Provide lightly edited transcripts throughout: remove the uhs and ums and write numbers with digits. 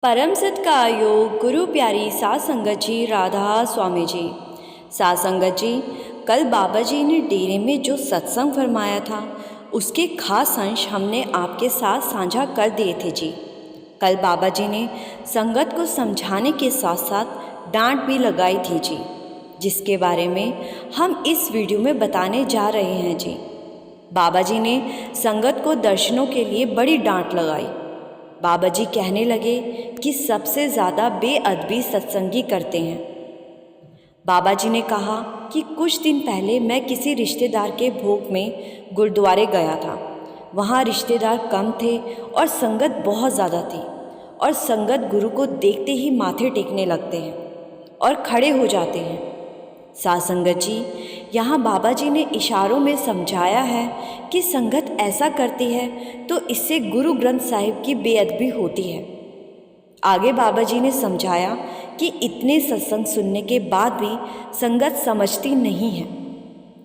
परम सत्कार गुरु प्यारी सात संगत जी राधा स्वामी जी। सात संगत जी, कल बाबा जी ने डेरे में जो सत्संग फरमाया था उसके खास अंश हमने आपके साथ साझा कर दिए थे जी। कल बाबा जी ने संगत को समझाने के साथ साथ डांट भी लगाई थी जी, जिसके बारे में हम इस वीडियो में बताने जा रहे हैं जी। बाबा जी ने संगत को दर्शनों के लिए बड़ी डांट लगाई। बाबा जी कहने लगे कि सबसे ज़्यादा बेअदबी सत्संगी करते हैं। बाबा जी ने कहा कि कुछ दिन पहले मैं किसी रिश्तेदार के भोग में गुरुद्वारे गया था। वहाँ रिश्तेदार कम थे और संगत बहुत ज़्यादा थी, और संगत गुरु को देखते ही माथे टेकने लगते हैं और खड़े हो जाते हैं। सात संगत जी, यहाँ बाबा जी ने इशारों में समझाया है कि संगत ऐसा करती है तो इससे गुरु ग्रंथ साहिब की बेअदबी होती है। आगे बाबा जी ने समझाया कि इतने सत्संग सुनने के बाद भी संगत समझती नहीं है।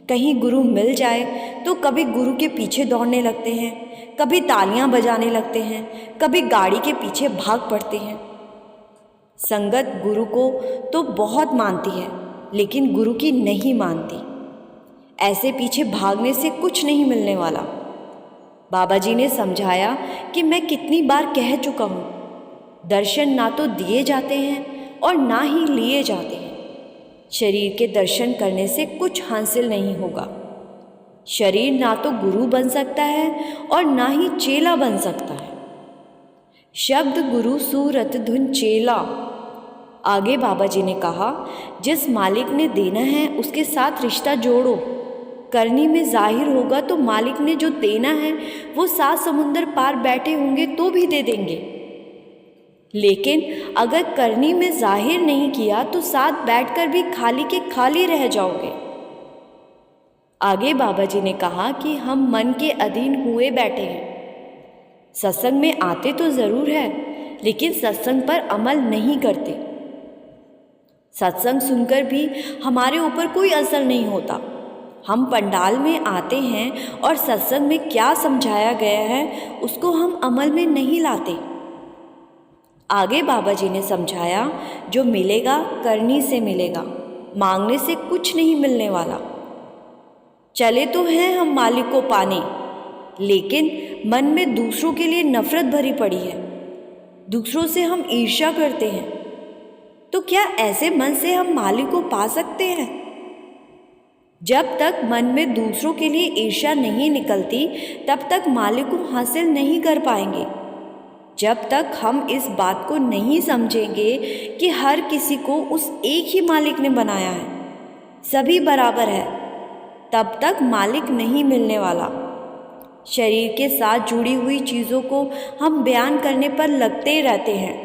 कहीं गुरु मिल जाए तो कभी गुरु के पीछे दौड़ने लगते हैं, कभी तालियां बजाने लगते हैं, कभी गाड़ी के पीछे भाग पड़ते हैं। संगत गुरु को तो बहुत मानती है, लेकिन गुरु की नहीं मानती। ऐसे पीछे भागने से कुछ नहीं मिलने वाला। बाबा जी ने समझाया कि मैं कितनी बार कह चुका हूँ, दर्शन ना तो दिए जाते हैं और ना ही लिए जाते हैं। शरीर के दर्शन करने से कुछ हासिल नहीं होगा। शरीर ना तो गुरु बन सकता है और ना ही चेला बन सकता है। शब्द गुरु सूरत धुन चेला। आगे बाबा जी ने कहा, जिस मालिक ने देना है उसके साथ रिश्ता जोड़ो। करनी में जाहिर होगा तो मालिक ने जो देना है वो 7 समुंदर पार बैठे होंगे तो भी दे देंगे। लेकिन अगर करनी में जाहिर नहीं किया तो साथ बैठकर भी खाली के खाली रह जाओगे। आगे बाबा जी ने कहा कि हम मन के अधीन हुए बैठे हैं। सत्संग में आते तो ज़रूर है, लेकिन सत्संग पर अमल नहीं करते। सत्संग सुनकर भी हमारे ऊपर कोई असर नहीं होता। हम पंडाल में आते हैं और सत्संग में क्या समझाया गया है उसको हम अमल में नहीं लाते। आगे बाबा जी ने समझाया, जो मिलेगा करनी से मिलेगा, मांगने से कुछ नहीं मिलने वाला। चले तो हैं हम मालिक को पाने, लेकिन मन में दूसरों के लिए नफरत भरी पड़ी है। दूसरों से हम ईर्ष्या करते हैं। तो क्या ऐसे मन से हम मालिक को पा सकते हैं? जब तक मन में दूसरों के लिए ईर्ष्या नहीं निकलती तब तक मालिक को हासिल नहीं कर पाएंगे। जब तक हम इस बात को नहीं समझेंगे कि हर किसी को उस एक ही मालिक ने बनाया है, सभी बराबर है, तब तक मालिक नहीं मिलने वाला। शरीर के साथ जुड़ी हुई चीज़ों को हम बयान करने पर लगते रहते हैं,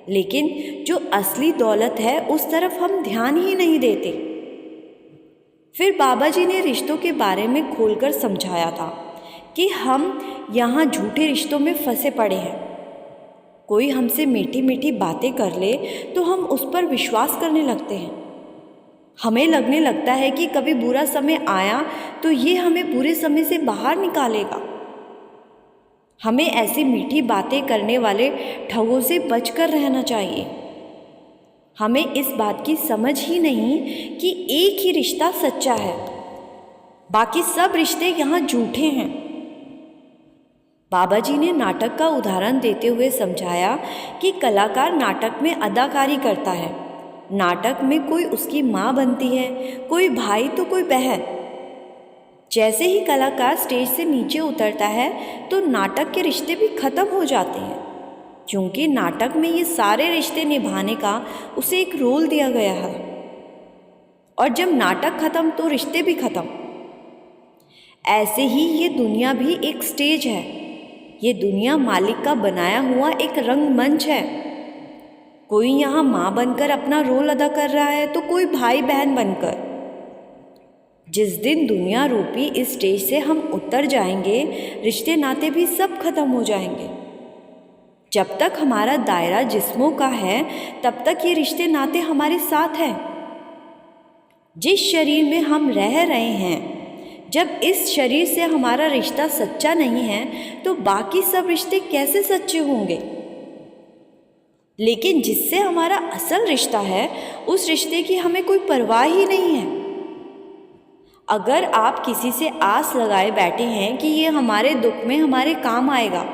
लेकिन जो असली दौलत है उस तरफ हम ध्यान ही नहीं देते। फिर बाबा जी ने रिश्तों के बारे में खोलकर समझाया था कि हम यहाँ झूठे रिश्तों में फंसे पड़े हैं। कोई हमसे मीठी मीठी बातें कर ले तो हम उस पर विश्वास करने लगते हैं। हमें लगने लगता है कि कभी बुरा समय आया तो ये हमें बुरे समय से बाहर निकालेगा। हमें ऐसी मीठी बातें करने वाले ठगों से बचकर रहना चाहिए। हमें इस बात की समझ ही नहीं कि एक ही रिश्ता सच्चा है, बाकी सब रिश्ते यहाँ झूठे हैं। बाबा जी ने नाटक का उदाहरण देते हुए समझाया कि कलाकार नाटक में अदाकारी करता है। नाटक में कोई उसकी माँ बनती है, कोई भाई तो कोई बहन। जैसे ही कलाकार स्टेज से नीचे उतरता है तो नाटक के रिश्ते भी खत्म हो जाते हैं, क्योंकि नाटक में ये सारे रिश्ते निभाने का उसे एक रोल दिया गया है। और जब नाटक खत्म तो रिश्ते भी खत्म। ऐसे ही ये दुनिया भी एक स्टेज है। ये दुनिया मालिक का बनाया हुआ एक रंगमंच है। कोई यहाँ माँ बनकर अपना रोल अदा कर रहा है तो कोई भाई बहन बनकर। जिस दिन दुनिया रूपी इस स्टेज से हम उतर जाएंगे, रिश्ते नाते भी सब खत्म हो जाएंगे। जब तक हमारा दायरा जिस्मों का है तब तक ये रिश्ते नाते हमारे साथ हैं। जिस शरीर में हम रह रहे हैं, जब इस शरीर से हमारा रिश्ता सच्चा नहीं है तो बाकी सब रिश्ते कैसे सच्चे होंगे? लेकिन जिससे हमारा असल रिश्ता है उस रिश्ते की हमें कोई परवाह ही नहीं है। अगर आप किसी से आस लगाए बैठे हैं कि ये हमारे दुख में हमारे काम आएगा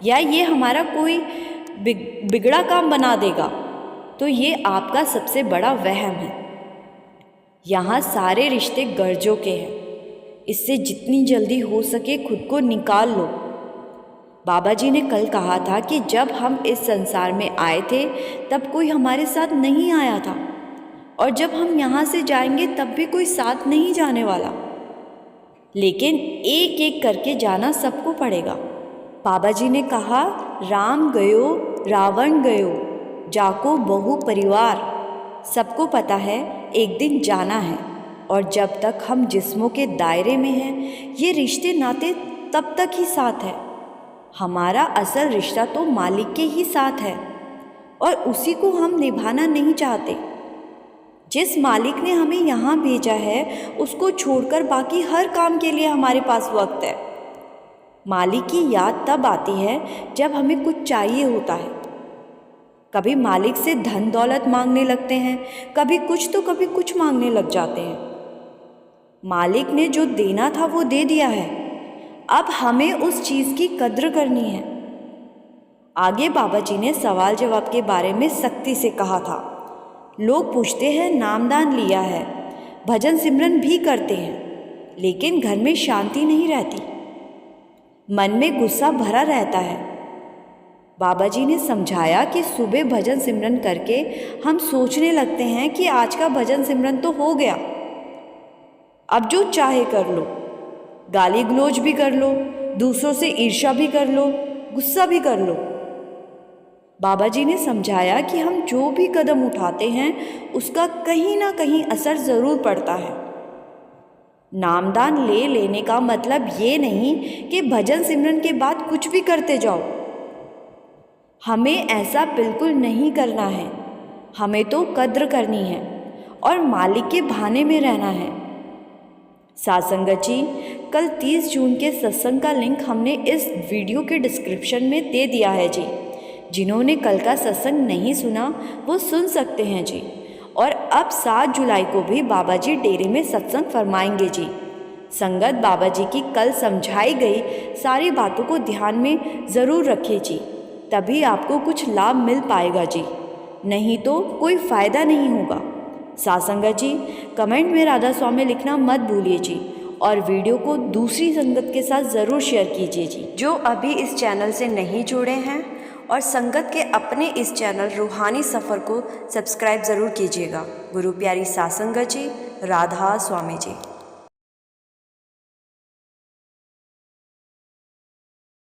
या ये हमारा कोई बिगड़ा काम बना देगा, तो ये आपका सबसे बड़ा वहम है। यहाँ सारे रिश्ते गर्जों के हैं, इससे जितनी जल्दी हो सके खुद को निकाल लो। बाबा जी ने कल कहा था कि जब हम इस संसार में आए थे तब कोई हमारे साथ नहीं आया था, और जब हम यहाँ से जाएंगे तब भी कोई साथ नहीं जाने वाला, लेकिन एक एक करके जाना सबको पड़ेगा। बाबा जी ने कहा, राम गयो रावण गयो, जाको बहु परिवार। सबको पता है एक दिन जाना है, और जब तक हम जिस्मों के दायरे में हैं ये रिश्ते नाते तब तक ही साथ है। हमारा असल रिश्ता तो मालिक के ही साथ है, और उसी को हम निभाना नहीं चाहते। जिस मालिक ने हमें यहाँ भेजा है उसको छोड़कर बाकी हर काम के लिए हमारे पास वक्त है। मालिक की याद तब आती है जब हमें कुछ चाहिए होता है। कभी मालिक से धन दौलत मांगने लगते हैं, कभी कुछ तो कभी कुछ मांगने लग जाते हैं। मालिक ने जो देना था वो दे दिया है, अब हमें उस चीज़ की कद्र करनी है। आगे बाबा जी ने सवाल जवाब के बारे में सख्ती से कहा था। लोग पूछते हैं नामदान लिया है, भजन सिमरन भी करते हैं, लेकिन घर में शांति नहीं रहती, मन में गुस्सा भरा रहता है। बाबा जी ने समझाया कि सुबह भजन सिमरन करके हम सोचने लगते हैं कि आज का भजन सिमरन तो हो गया, अब जो चाहे कर लो, गाली गलौज भी कर लो, दूसरों से ईर्ष्या भी कर लो, गुस्सा भी कर लो। बाबा जी ने समझाया कि हम जो भी कदम उठाते हैं उसका कहीं ना कहीं असर ज़रूर पड़ता है। नामदान ले लेने का मतलब ये नहीं कि भजन सिमरन के बाद कुछ भी करते जाओ। हमें ऐसा बिल्कुल नहीं करना है। हमें तो कद्र करनी है और मालिक के भाने में रहना है। सासंगत जी, कल 30 जून के सत्संग का लिंक हमने इस वीडियो के डिस्क्रिप्शन में दे दिया है जी। जिन्होंने कल का सत्संग नहीं सुना वो सुन सकते हैं जी। और अब 7 जुलाई को भी बाबा जी डेरे में सत्संग फरमाएंगे जी। संगत बाबा जी की कल समझाई गई सारी बातों को ध्यान में ज़रूर रखें जी, तभी आपको कुछ लाभ मिल पाएगा जी, नहीं तो कोई फ़ायदा नहीं होगा। सासंगत जी, कमेंट में राधा स्वामी लिखना मत भूलिए जी, और वीडियो को दूसरी संगत के साथ ज़रूर शेयर कीजिए जी। जो अभी इस चैनल से नहीं जुड़े हैं और संगत के अपने इस चैनल रूहानी सफ़र को सब्सक्राइब ज़रूर कीजिएगा। गुरु प्यारी सासंगत जी, राधा स्वामी जी।